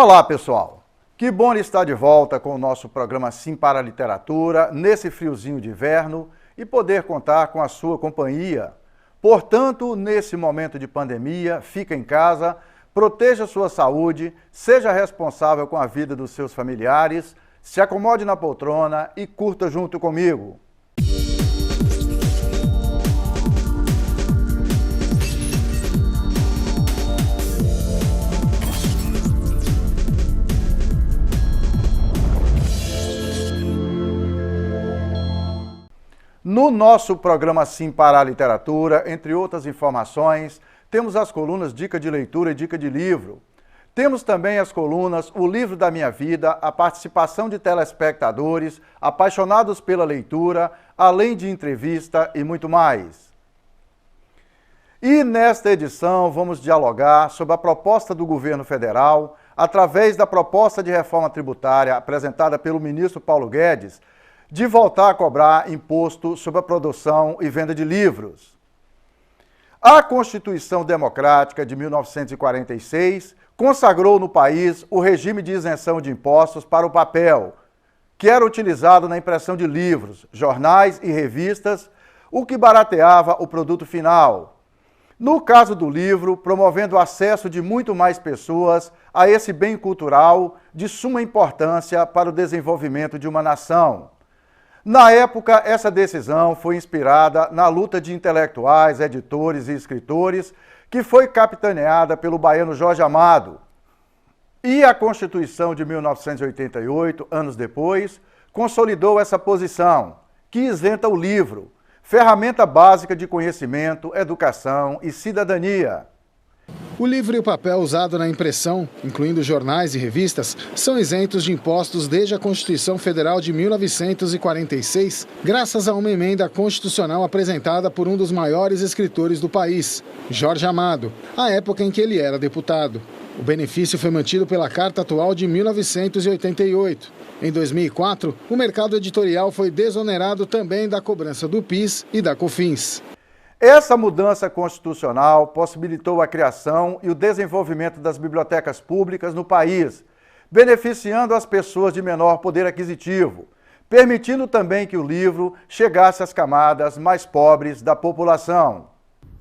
Olá, pessoal! Que bom estar de volta com o nosso programa Sim para a Literatura, nesse friozinho de inverno, e poder contar com a sua companhia. Portanto, nesse momento de pandemia, fica em casa, proteja sua saúde, seja responsável com a vida dos seus familiares, se acomode na poltrona e curta junto comigo. No nosso programa Sim para a Literatura, entre outras informações, temos as colunas Dica de Leitura e Dica de Livro. Temos também as colunas O Livro da Minha Vida, a participação de telespectadores apaixonados pela leitura, além de entrevista e muito mais. E nesta edição vamos dialogar sobre a proposta do governo federal, através da proposta de reforma tributária apresentada pelo ministro Paulo Guedes, de voltar a cobrar imposto sobre a produção e venda de livros. A Constituição Democrática de 1946 consagrou no país o regime de isenção de impostos para o papel, que era utilizado na impressão de livros, jornais e revistas, o que barateava o produto final. No caso do livro, promovendo o acesso de muito mais pessoas a esse bem cultural de suma importância para o desenvolvimento de uma nação. Na época, essa decisão foi inspirada na luta de intelectuais, editores e escritores, que foi capitaneada pelo baiano Jorge Amado. E a Constituição de 1988, anos depois, consolidou essa posição, que isenta o livro, ferramenta básica de conhecimento, educação e cidadania. O livro e o papel usado na impressão, incluindo jornais e revistas, são isentos de impostos desde a Constituição Federal de 1946, graças a uma emenda constitucional apresentada por um dos maiores escritores do país, Jorge Amado, à época em que ele era deputado. O benefício foi mantido pela Carta Atual de 1988. Em 2004, o mercado editorial foi desonerado também da cobrança do PIS e da COFINS. Essa mudança constitucional possibilitou a criação e o desenvolvimento das bibliotecas públicas no país, beneficiando as pessoas de menor poder aquisitivo, permitindo também que o livro chegasse às camadas mais pobres da população.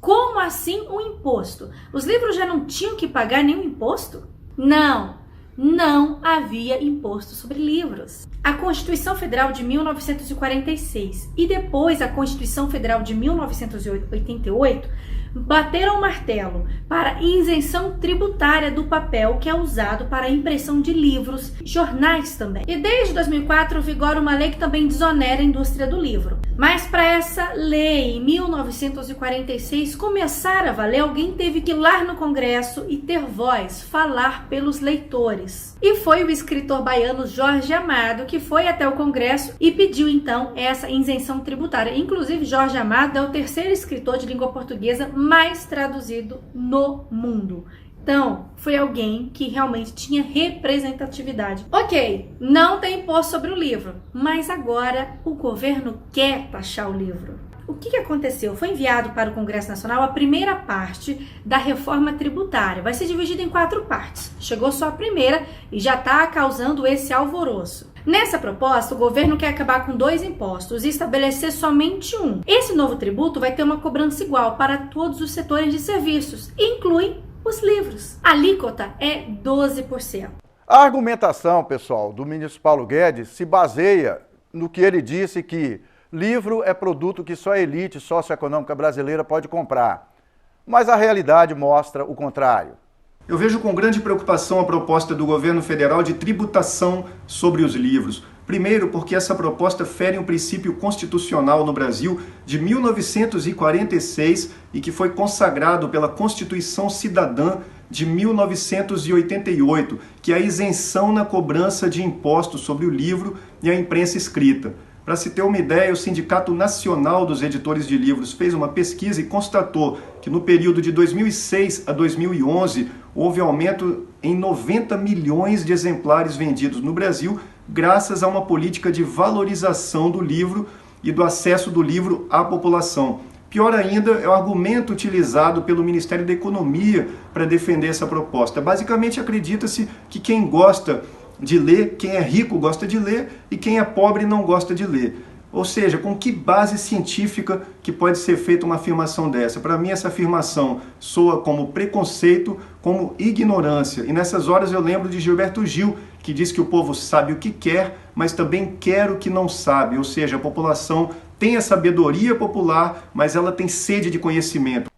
Como assim um imposto? Os livros já não tinham que pagar nenhum imposto? Não havia imposto sobre livros. A Constituição Federal de 1946 e depois a Constituição Federal de 1988 bateram o martelo para isenção tributária do papel que é usado para a impressão de livros, jornais também. E desde 2004 vigora uma lei que também desonera a indústria do livro. Mas para essa lei, em 1946, começar a valer, alguém teve que ir lá no Congresso e ter voz, falar pelos leitores. E foi o escritor baiano Jorge Amado que foi até o Congresso e pediu então essa isenção tributária. Inclusive, Jorge Amado é o terceiro escritor de língua portuguesa mais traduzido no mundo. Então, foi alguém que realmente tinha representatividade. Ok, não tem imposto sobre o livro, mas agora o governo quer taxar o livro. O que aconteceu? Foi enviado para o Congresso Nacional a primeira parte da reforma tributária. Vai ser dividida em 4 partes. Chegou só a primeira e já está causando esse alvoroço. Nessa proposta, o governo quer acabar com 2 impostos e estabelecer somente um. Esse novo tributo vai ter uma cobrança igual para todos os setores de serviços, e inclui os livros. A alíquota é 12%. A argumentação, pessoal, do ministro Paulo Guedes se baseia no que ele disse que livro é produto que só a elite socioeconômica brasileira pode comprar. Mas a realidade mostra o contrário. Eu vejo com grande preocupação a proposta do governo federal de tributação sobre os livros. Primeiro, porque essa proposta fere um princípio constitucional no Brasil de 1946 e que foi consagrado pela Constituição Cidadã de 1988, que é a isenção na cobrança de impostos sobre o livro e a imprensa escrita. Para se ter uma ideia, o Sindicato Nacional dos Editores de Livros fez uma pesquisa e constatou que no período de 2006 a 2011 houve aumento em 90 milhões de exemplares vendidos no Brasil, graças a uma política de valorização do livro e do acesso do livro à população. Pior ainda é o argumento utilizado pelo Ministério da Economia para defender essa proposta. Basicamente, acredita-se que quem gosta de ler, quem é rico gosta de ler e quem é pobre não gosta de ler. Ou seja, com que base científica que pode ser feita uma afirmação dessa? Para mim, essa afirmação soa como preconceito, como ignorância. E nessas horas eu lembro de Gilberto Gil, que diz que o povo sabe o que quer, mas também quer o que não sabe. Ou seja, a população tem a sabedoria popular, mas ela tem sede de conhecimento.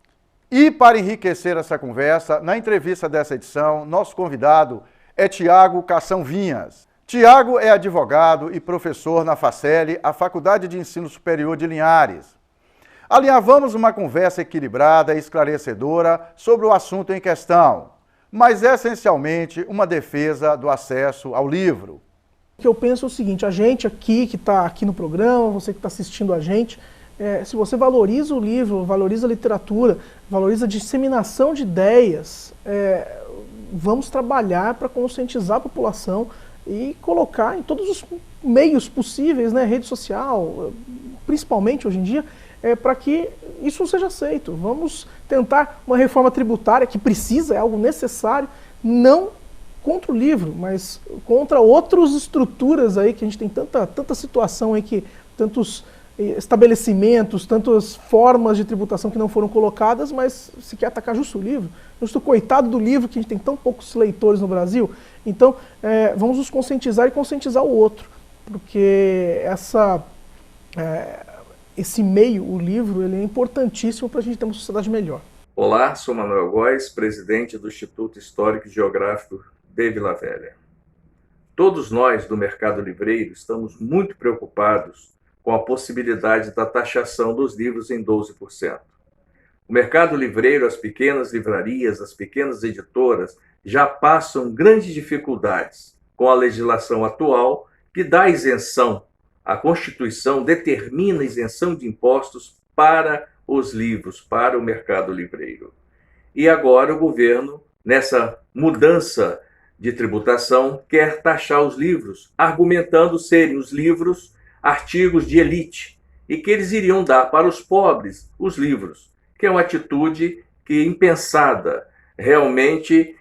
E para enriquecer essa conversa, na entrevista dessa edição, nosso convidado é Tiago Cação Vinhas. Tiago é advogado e professor na Facele, a Faculdade de Ensino Superior de Linhares. Alinhavamos uma conversa equilibrada e esclarecedora sobre o assunto em questão, mas essencialmente uma defesa do acesso ao livro. O que eu penso é o seguinte, a gente aqui que está aqui no programa, você que está assistindo a gente, se você valoriza o livro, valoriza a literatura, valoriza a disseminação de ideias, vamos trabalhar para conscientizar a população e colocar em todos os meios possíveis, né, rede social, principalmente hoje em dia, para que isso seja aceito. Vamos tentar uma reforma tributária que precisa, é algo necessário, não contra o livro, mas contra outras estruturas aí, que a gente tem tanta situação aí, que tantos estabelecimentos, tantas formas de tributação que não foram colocadas, mas se quer atacar justo o livro, justo coitado do livro, que a gente tem tão poucos leitores no Brasil. Então, vamos nos conscientizar e conscientizar o outro, porque esse meio, o livro, ele é importantíssimo para a gente ter uma sociedade melhor. Olá, sou Manuel Góes, presidente do Instituto Histórico e Geográfico de Vila Velha. Todos nós do mercado livreiro estamos muito preocupados com a possibilidade da taxação dos livros em 12%. O mercado livreiro, as pequenas livrarias, as pequenas editoras já passam grandes dificuldades com a legislação atual que dá isenção. A Constituição determina isenção de impostos para os livros, para o mercado livreiro. E agora o governo, nessa mudança de tributação, quer taxar os livros, argumentando serem os livros artigos de elite e que eles iriam dar para os pobres os livros, que é uma atitude que impensada. Realmente,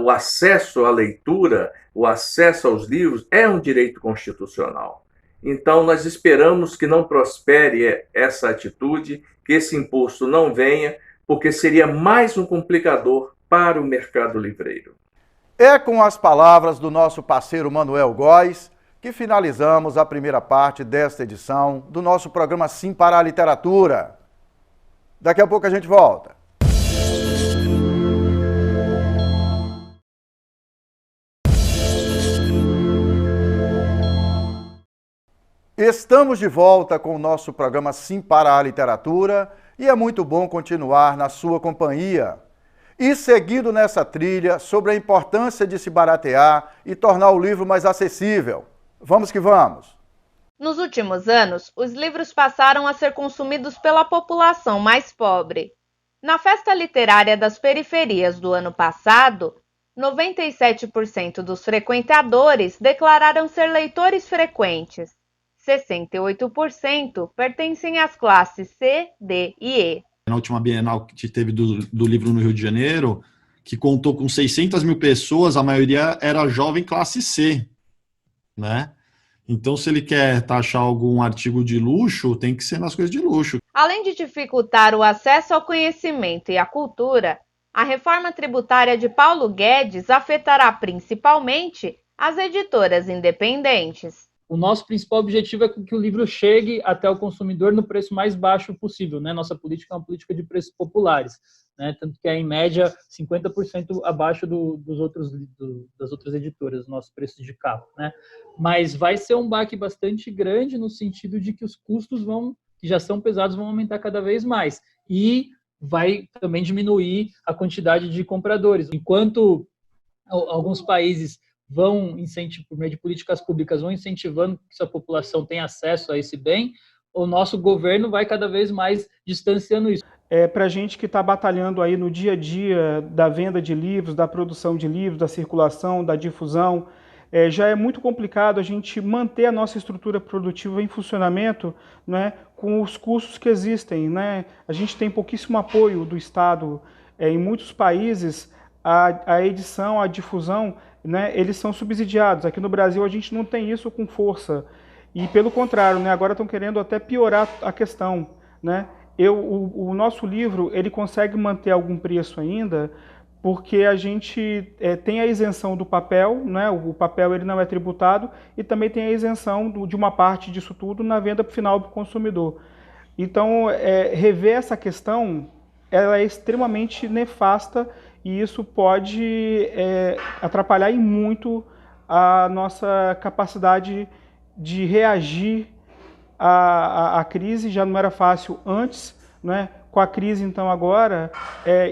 o acesso à leitura, o acesso aos livros é um direito constitucional. Então, nós esperamos que não prospere essa atitude, que esse imposto não venha, porque seria mais um complicador para o mercado livreiro. É com as palavras do nosso parceiro Manuel Góes que finalizamos a primeira parte desta edição do nosso programa Sim para a Literatura. Daqui a pouco a gente volta. Estamos de volta com o nosso programa Sim para a Literatura e é muito bom continuar na sua companhia. E seguindo nessa trilha sobre a importância de se baratear e tornar o livro mais acessível. Vamos que vamos! Nos últimos anos, os livros passaram a ser consumidos pela população mais pobre. Na Festa Literária das Periferias do ano passado, 97% dos frequentadores declararam ser leitores frequentes. 68% pertencem às classes C, D e E. Na última Bienal que teve do livro no Rio de Janeiro, que contou com 600 mil pessoas, a maioria era jovem classe C, né? Então, se ele quer taxar algum artigo de luxo, tem que ser nas coisas de luxo. Além de dificultar o acesso ao conhecimento e à cultura, a reforma tributária de Paulo Guedes afetará principalmente as editoras independentes. O nosso principal objetivo é que o livro chegue até o consumidor no preço mais baixo possível, né? Nossa política é uma política de preços populares, né? Tanto que é, em média, 50% abaixo das outras editoras, nossos preços de capa, né? Mas vai ser um baque bastante grande no sentido de que os custos que já são pesados, vão aumentar cada vez mais. E vai também diminuir a quantidade de compradores. Enquanto alguns países vão por meio de políticas públicas, vão incentivando que essa população tenha acesso a esse bem, o nosso governo vai cada vez mais distanciando isso. Para a gente que está batalhando aí no dia a dia da venda de livros, da produção de livros, da circulação, da difusão, já é muito complicado a gente manter a nossa estrutura produtiva em funcionamento, né, com os custos que existem, né? A gente tem pouquíssimo apoio do Estado. Em muitos países, a edição, a difusão, né, eles são subsidiados. Aqui no Brasil a gente não tem isso com força. E pelo contrário, né, agora estão querendo até piorar a questão, né? O nosso livro, ele consegue manter algum preço ainda, porque a gente tem a isenção do papel, né? O papel ele não é tributado, e também tem a isenção de uma parte disso tudo na venda final para o consumidor. Então, rever essa questão, ela é extremamente nefasta, e isso pode atrapalhar em muito a nossa capacidade de reagir à crise. Já não era fácil antes, né? Com a crise, então, agora,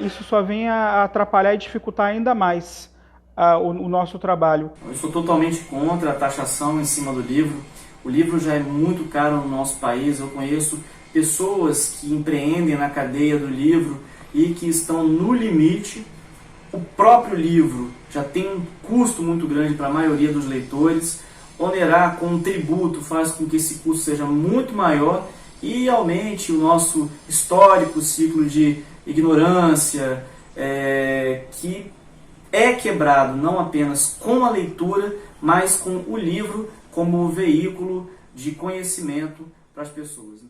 isso só vem a atrapalhar e dificultar ainda mais o nosso trabalho. Eu sou totalmente contra a taxação em cima do livro. O livro já é muito caro no nosso país. Eu conheço pessoas que empreendem na cadeia do livro e que estão no limite. O próprio livro já tem um custo muito grande para a maioria dos leitores. Onerar com um tributo faz com que esse custo seja muito maior e aumente o nosso histórico ciclo de ignorância, que é quebrado não apenas com a leitura, mas com o livro como veículo de conhecimento para as pessoas.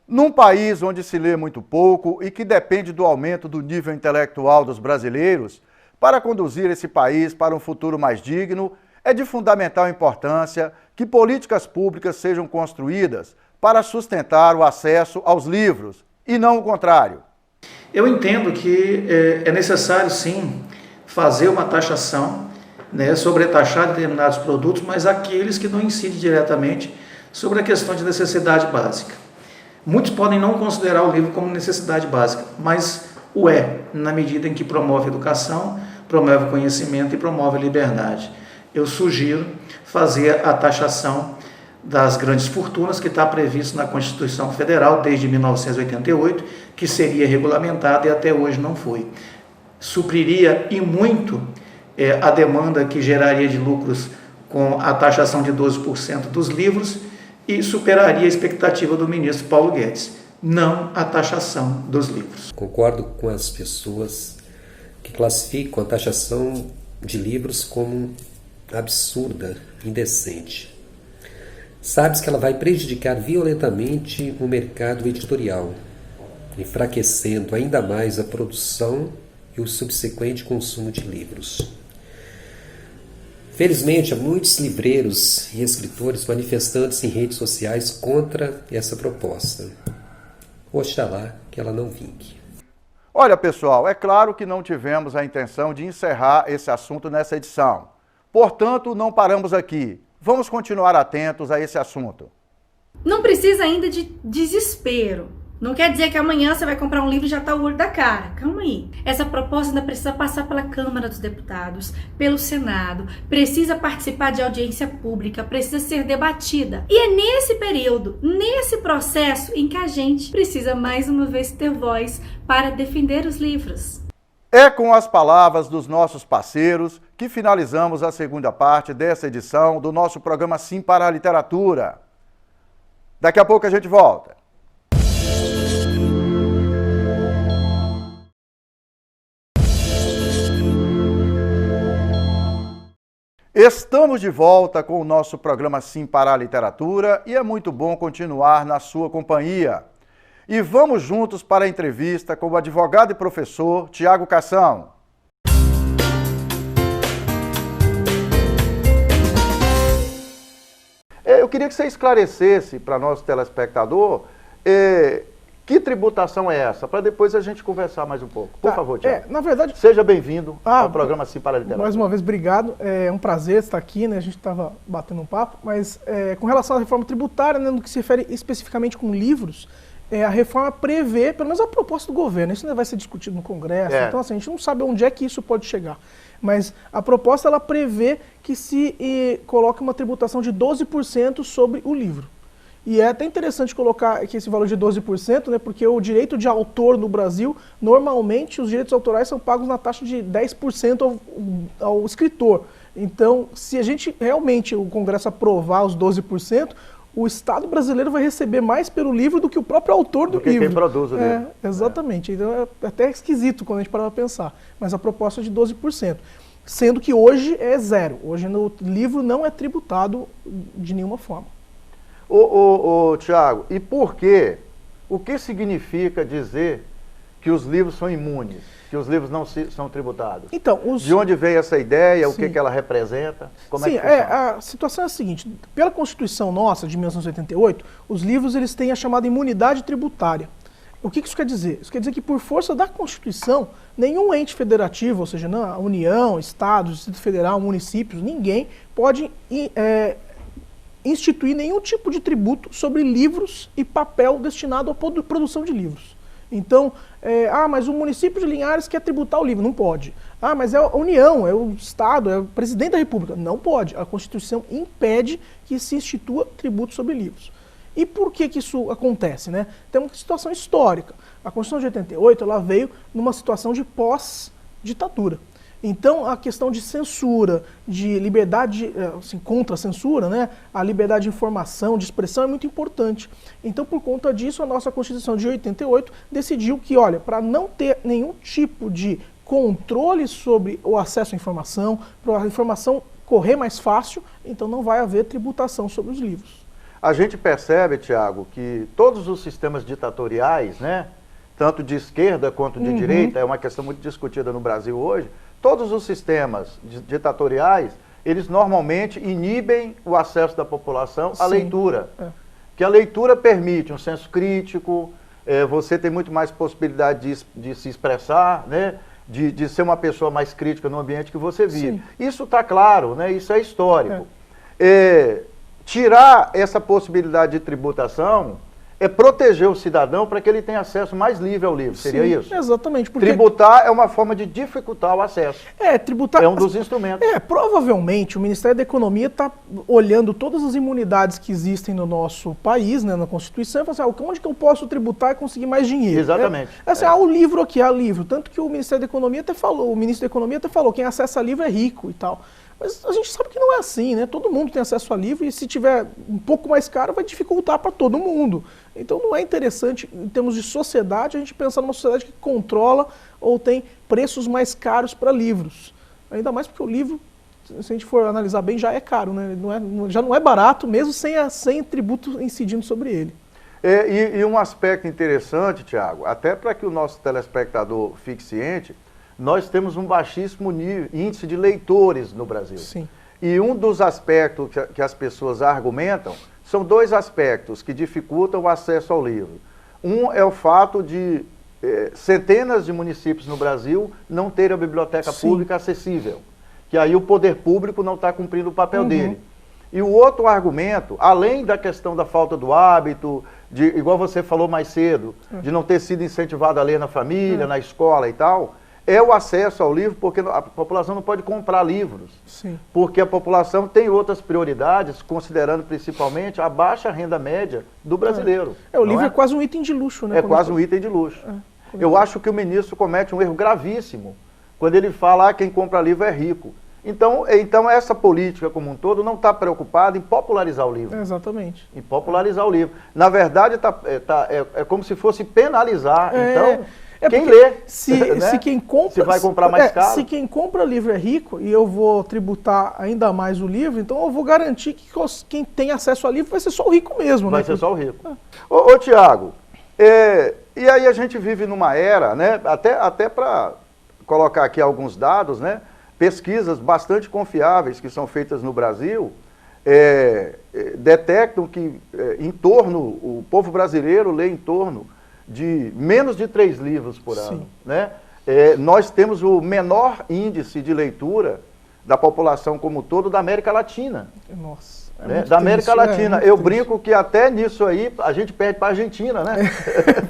Num país onde se lê muito pouco e que depende do aumento do nível intelectual dos brasileiros, para conduzir esse país para um futuro mais digno, é de fundamental importância que políticas públicas sejam construídas para sustentar o acesso aos livros, e não o contrário. Eu entendo que é necessário, sim, fazer uma taxação, né, sobretaxar determinados produtos, mas aqueles que não incidem diretamente sobre a questão de necessidade básica. Muitos podem não considerar o livro como necessidade básica, mas o na medida em que promove educação, promove conhecimento e promove liberdade. Eu sugiro fazer a taxação das grandes fortunas, que está previsto na Constituição Federal desde 1988, que seria regulamentada e até hoje não foi. Supriria e muito a demanda que geraria de lucros com a taxação de 12% dos livros e superaria a expectativa do ministro Paulo Guedes, não a taxação dos livros. Concordo com as pessoas que classificam a taxação de livros como absurda, indecente. Sabe-se que ela vai prejudicar violentamente o mercado editorial, enfraquecendo ainda mais a produção e o subsequente consumo de livros. Felizmente, há muitos livreiros e escritores manifestando-se em redes sociais contra essa proposta. Oxalá que ela não vingue. Olha, pessoal, é claro que não tivemos a intenção de encerrar esse assunto nessa edição. Portanto, não paramos aqui. Vamos continuar atentos a esse assunto. Não precisa ainda de desespero. Não quer dizer que amanhã você vai comprar um livro e já está o olho da cara. Calma aí. Essa proposta ainda precisa passar pela Câmara dos Deputados, pelo Senado, precisa participar de audiência pública, precisa ser debatida. E é nesse período, nesse processo, em que a gente precisa mais uma vez ter voz para defender os livros. É com as palavras dos nossos parceiros que finalizamos a segunda parte dessa edição do nosso programa Sim para a Literatura. Daqui a pouco a gente volta. Estamos de volta com o nosso programa Sim para a Literatura e é muito bom continuar na sua companhia. E vamos juntos para a entrevista com o advogado e professor Tiago Cação. Eu queria que você esclarecesse para nosso telespectador que tributação é essa, para depois a gente conversar mais um pouco. Por favor, Tiago. Na verdade... Seja bem-vindo ao programa Sim para a Literatura. Mais uma vez, obrigado. É um prazer estar aqui, né? A gente estava batendo um papo, mas com relação à reforma tributária, né, no que se refere especificamente com livros, a reforma prevê, pelo menos a proposta do governo, isso ainda vai ser discutido no Congresso, então assim, a gente não sabe onde é que isso pode chegar. Mas a proposta ela prevê que se coloque uma tributação de 12% sobre o livro. E é até interessante colocar aqui esse valor de 12%, né, porque o direito de autor no Brasil, normalmente os direitos autorais são pagos na taxa de 10% ao escritor. Então, se a gente realmente, o Congresso aprovar os 12%, o Estado brasileiro vai receber mais pelo livro do que o próprio autor do livro. Quem produz o livro. Exatamente. Então é até esquisito quando a gente para pensar. Mas a proposta é de 12%. Sendo que hoje é zero. Hoje o livro não é tributado de nenhuma forma. Tiago, e por quê? O que significa dizer que os livros são imunes, que os livros não são tributados? Então, de onde veio essa ideia, o que ela representa? Como Sim, é que funciona? a situação é a seguinte, pela Constituição nossa, de 1988, os livros eles têm a chamada imunidade tributária. O que isso quer dizer? Isso quer dizer que por força da Constituição, nenhum ente federativo, ou seja, a União, Estados, Distrito Federal, municípios, ninguém pode instituir nenhum tipo de tributo sobre livros e papel destinado à produção de livros. Então, mas o município de Linhares quer tributar o livro. Não pode. Mas é a União, é o Estado, é o presidente da República. Não pode. A Constituição impede que se institua tributo sobre livros. E por que isso acontece, né? Tem uma situação histórica. A Constituição de 88 ela veio numa situação de pós-ditadura. Então, a questão de censura, de liberdade, assim, contra a censura, né? A liberdade de informação, de expressão é muito importante. Então, por conta disso, a nossa Constituição de 88 decidiu que, olha, para não ter nenhum tipo de controle sobre o acesso à informação, para a informação correr mais fácil, então não vai haver tributação sobre os livros. A gente percebe, Tiago, que todos os sistemas ditatoriais, né? Tanto de esquerda quanto de direita, é uma questão muito discutida no Brasil hoje, todos os sistemas ditatoriais, eles normalmente inibem o acesso da população à leitura. Que a leitura permite um senso crítico, você tem muito mais possibilidade de se expressar, né? De ser uma pessoa mais crítica no ambiente que você vive. Sim. Isso está claro, né? Isso é histórico. Tirar essa possibilidade de tributação é proteger o cidadão para que ele tenha acesso mais livre ao livro. Seria isso? Exatamente. Porque tributar é uma forma de dificultar o acesso. Tributar é um dos instrumentos. Provavelmente o Ministério da Economia está olhando todas as imunidades que existem no nosso país, né, na Constituição, e fala assim, onde que eu posso tributar e conseguir mais dinheiro? Exatamente. O livro aqui, livro. Tanto que o Ministério da Economia até falou, o ministro da Economia até falou, quem acessa livro é rico e tal. Mas a gente sabe que não é assim, né? Todo mundo tem acesso a livro e se tiver um pouco mais caro vai dificultar para todo mundo. Então não é interessante, em termos de sociedade, a gente pensar numa sociedade que controla ou tem preços mais caros para livros. Ainda mais porque o livro, se a gente for analisar bem, já é caro, né? Já não é barato, mesmo sem tributo incidindo sobre ele. E um aspecto interessante, Tiago, até para que o nosso telespectador fique ciente, nós temos um baixíssimo índice de leitores no Brasil. Sim. E um dos aspectos que as pessoas argumentam são dois aspectos que dificultam o acesso ao livro. Um é o fato de centenas de municípios no Brasil não terem a biblioteca pública acessível, que aí o poder público não está cumprindo o papel dele. E o outro argumento, além da questão da falta do hábito, igual você falou mais cedo, de não ter sido incentivado a ler na família, na escola e tal, é o acesso ao livro, porque a população não pode comprar livros. Sim. Porque a população tem outras prioridades, considerando principalmente a baixa renda média do brasileiro. O livro é quase um item de luxo, né? É quase um item de luxo. Eu acho que o ministro comete um erro gravíssimo quando ele fala que quem compra livro é rico. Então essa política como um todo não está preocupada em popularizar o livro. Exatamente. Em popularizar o livro. Na verdade, é como se fosse penalizar. Quem lê, se quem compra, se vai comprar mais caro. Se quem compra livro é rico e eu vou tributar ainda mais o livro, então eu vou garantir que quem tem acesso a livro vai ser só o rico mesmo. Vai ser só o rico. Ô Tiago, e aí a gente vive numa era, né, até para colocar aqui alguns dados, né, pesquisas bastante confiáveis que são feitas no Brasil, detectam que o povo brasileiro lê em torno de menos de 3 livros por ano. Né? Nós temos o menor índice de leitura da população como um todo da América Latina. Nossa. Da América Latina. Eu brinco que até nisso aí a gente perde para a Argentina, né?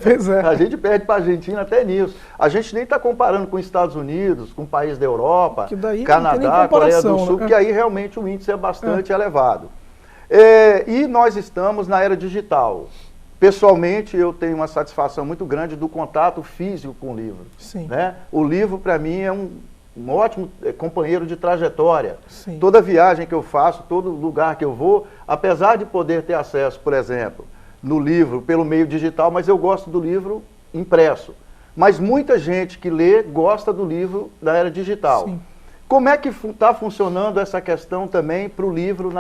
Pois é. A gente perde para a Argentina até nisso. A gente nem está comparando com os Estados Unidos, com países da Europa, Canadá, Coreia do Sul, que aí realmente o índice é bastante elevado. E nós estamos na era digital. Pessoalmente, eu tenho uma satisfação muito grande do contato físico com o livro. Sim. Né? O livro, para mim, ótimo companheiro de trajetória. Sim. Toda viagem que eu faço, todo lugar que eu vou, apesar de poder ter acesso, por exemplo, no livro pelo meio digital, mas eu gosto do livro impresso. Mas muita gente que lê gosta do livro da era digital. Sim. Como é que está funcionando essa questão também para o livro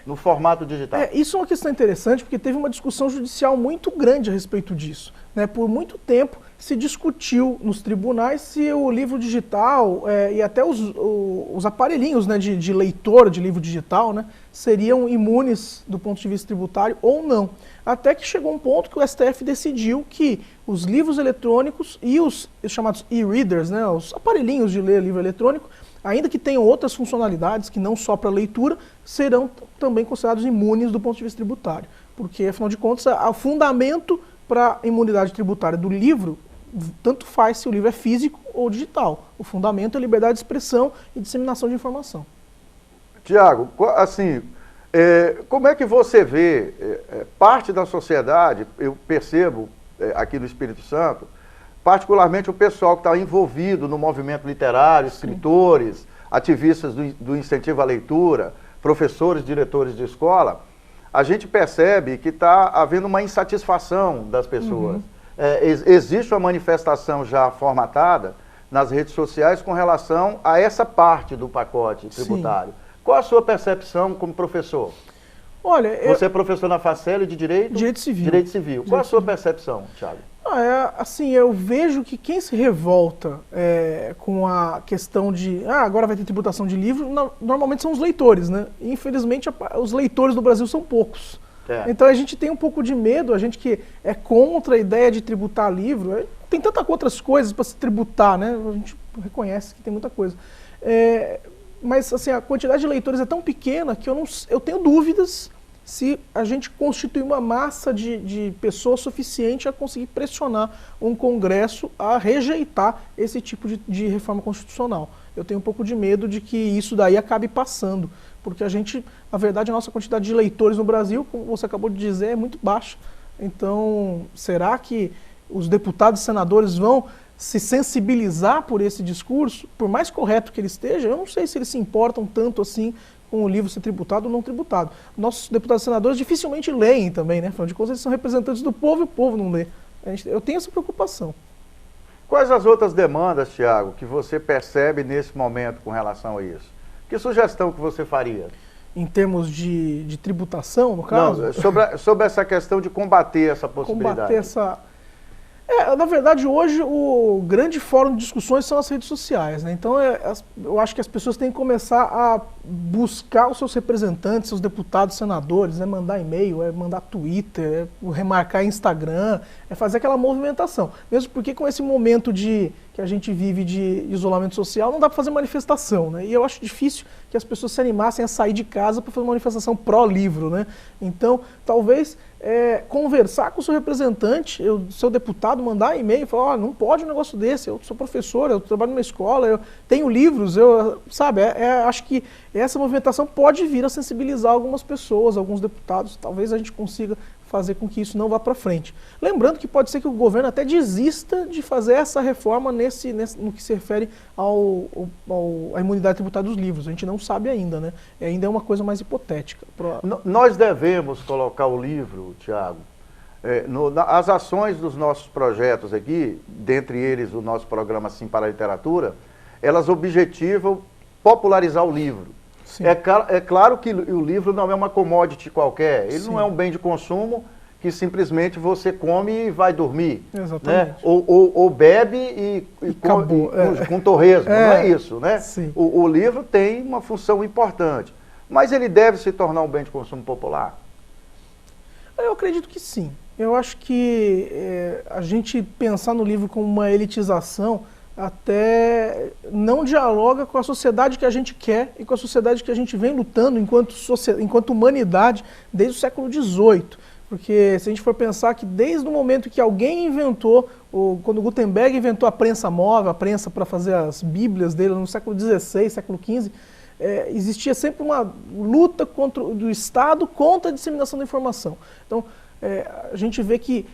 no formato digital? Isso é uma questão interessante, porque teve uma discussão judicial muito grande a respeito disso. Né? Por muito tempo se discutiu nos tribunais se o livro digital e até os aparelhinhos, né, de leitor de livro digital, né, seriam imunes do ponto de vista tributário ou não. Até que chegou um ponto que o STF decidiu que os livros eletrônicos e os chamados e-readers, né, os aparelhinhos de ler livro eletrônico, ainda que tenham outras funcionalidades que não só para leitura, serão também considerados imunes do ponto de vista tributário. Porque, afinal de contas, o fundamento para a imunidade tributária do livro, tanto faz se o livro é físico ou digital. O fundamento é a liberdade de expressão e disseminação de informação. Tiago, assim, como é que você vê parte da sociedade, eu percebo aqui no Espírito Santo, particularmente o pessoal que está envolvido no movimento literário, escritores, ativistas do incentivo à leitura, professores, diretores de escola, a gente percebe que está havendo uma insatisfação das pessoas. Existe uma manifestação já formatada nas redes sociais com relação a essa parte do pacote tributário. Sim. Qual a sua percepção como professor? Olha, você é professor na Facel de Direito? Direito Civil. Direito Civil. Qual a sua percepção, Thiago? Assim, eu vejo que quem se revolta com a questão de agora vai ter tributação de livro, normalmente são os leitores, né? E, infelizmente, os leitores do Brasil são poucos. Então a gente tem um pouco de medo, a gente que é contra a ideia de tributar livro, tem tantas outras coisas para se tributar, né? A gente reconhece que tem muita coisa. Mas assim, a quantidade de leitores é tão pequena que eu tenho dúvidas se a gente constituir uma massa de pessoas suficiente a conseguir pressionar um Congresso a rejeitar esse tipo de reforma constitucional. Eu tenho um pouco de medo de que isso daí acabe passando, porque a verdade, a nossa quantidade de leitores no Brasil, como você acabou de dizer, é muito baixa. Então, será que os deputados e senadores vão se sensibilizar por esse discurso? Por mais correto que ele esteja, eu não sei se eles se importam tanto assim com o livro ser tributado ou não tributado. Nossos deputados e senadores dificilmente leem também, né? Afinal de contas, eles são representantes do povo e o povo não lê. Eu tenho essa preocupação. Quais as outras demandas, Tiago, que você percebe nesse momento com relação a isso? Que sugestão que você faria? Em termos de tributação, no caso? Não, sobre essa questão de combater essa possibilidade. Combater essa... na verdade, hoje, o grande fórum de discussões são as redes sociais, né? Então, eu acho que as pessoas têm que começar a buscar os seus representantes, seus deputados, senadores, mandar e-mail, mandar Twitter, remarcar Instagram, fazer aquela movimentação. Mesmo porque com esse momento que a gente vive de isolamento social, não dá para fazer manifestação, né? E eu acho difícil que as pessoas se animassem a sair de casa para fazer uma manifestação pró-livro, né? Então, talvez conversar com o seu representante, seu deputado, mandar e-mail e falar, não pode um negócio desse, eu sou professor, eu trabalho numa escola, eu tenho livros, acho que essa movimentação pode vir a sensibilizar algumas pessoas, alguns deputados, talvez a gente consiga fazer com que isso não vá para frente. Lembrando que pode ser que o governo até desista de fazer essa reforma no que se refere à imunidade tributária dos livros. A gente não sabe ainda, né? Ainda é uma coisa mais hipotética. Nós devemos colocar o livro, Tiago, as ações dos nossos projetos aqui, dentre eles o nosso programa Sim para a Literatura, elas objetivam popularizar o livro. É claro que o livro não é uma commodity qualquer, ele não é um bem de consumo que simplesmente você come e vai dormir. Exatamente. Né? Ou bebe e com torresmo, não é isso, né? O livro tem uma função importante, mas ele deve se tornar um bem de consumo popular? Eu acredito que sim. Eu acho que a gente pensar no livro como uma elitização até não dialoga com a sociedade que a gente quer e com a sociedade que a gente vem lutando enquanto humanidade desde o século XVIII. Porque se a gente for pensar que desde o momento que alguém inventou, quando Gutenberg inventou a prensa móvel, a prensa para fazer as bíblias dele no século XVI, século XV, existia sempre uma luta do Estado contra a disseminação da informação. Então, a gente vê que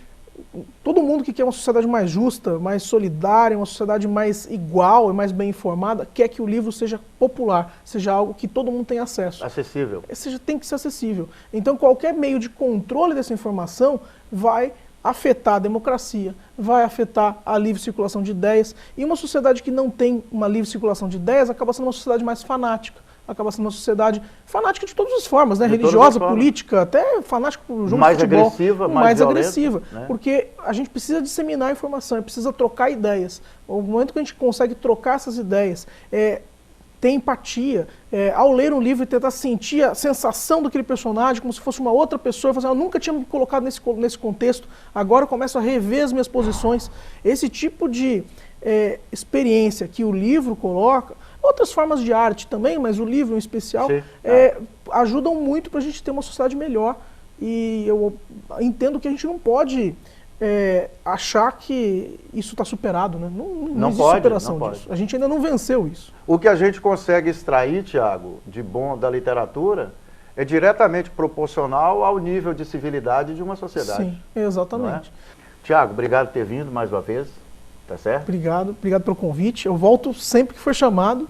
todo mundo que quer uma sociedade mais justa, mais solidária, uma sociedade mais igual e mais bem informada, quer que o livro seja popular, seja algo que todo mundo tenha acesso. Acessível. Tem que ser acessível. Então, qualquer meio de controle dessa informação vai afetar a democracia, vai afetar a livre circulação de ideias. E uma sociedade que não tem uma livre circulação de ideias acaba sendo uma sociedade mais fanática. Acaba sendo uma sociedade fanática de todas as formas, né? Religiosa, política, até fanática por jogo de futebol. Agressiva, mais violenta, agressiva, né? Porque a gente precisa disseminar informação, precisa trocar ideias. O momento que a gente consegue trocar essas ideias, ter empatia, ao ler um livro e tentar sentir a sensação daquele personagem como se fosse uma outra pessoa, eu nunca tinha me colocado nesse contexto, agora eu começo a rever as minhas posições. Esse tipo de experiência que o livro coloca, outras formas de arte também, mas o livro em especial, ajudam muito para a gente ter uma sociedade melhor. E eu entendo que a gente não pode achar que isso está superado, né? Não existe superação disso. A gente ainda não venceu isso. O que a gente consegue extrair, Tiago, de bom da literatura é diretamente proporcional ao nível de civilidade de uma sociedade. Sim, exatamente. Tiago, obrigado por ter vindo mais uma vez. Tá certo? Obrigado pelo convite. Eu volto sempre que for chamado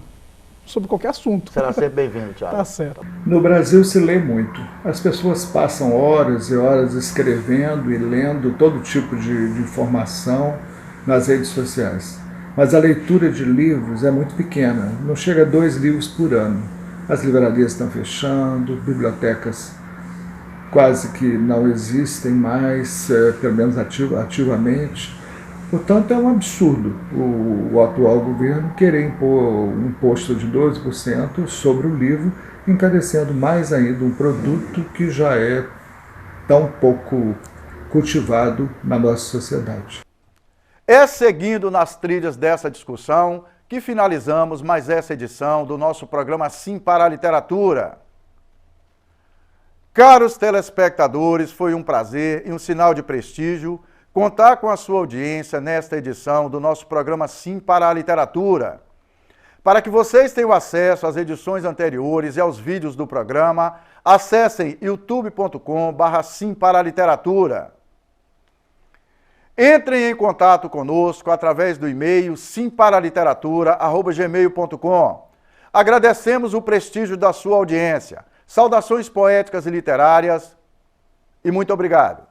sobre qualquer assunto. Será sempre bem-vindo, Tiago. Tá certo. No Brasil se lê muito. As pessoas passam horas e horas escrevendo e lendo todo tipo de informação nas redes sociais. Mas a leitura de livros é muito pequena, não chega a 2 livros por ano. As livrarias estão fechando, bibliotecas quase que não existem mais, pelo menos ativamente. Portanto, é um absurdo o atual governo querer impor um imposto de 12% sobre o livro, encarecendo mais ainda um produto que já é tão pouco cultivado na nossa sociedade. É seguindo nas trilhas dessa discussão que finalizamos mais essa edição do nosso programa Sim para a Literatura. Caros telespectadores, foi um prazer e um sinal de prestígio contar com a sua audiência nesta edição do nosso programa Sim para a Literatura. Para que vocês tenham acesso às edições anteriores e aos vídeos do programa, acessem youtube.com/Sim para a Literatura. Entrem em contato conosco através do e-mail simparaliteratura@gmail.com. Agradecemos o prestígio da sua audiência. Saudações poéticas e literárias e muito obrigado.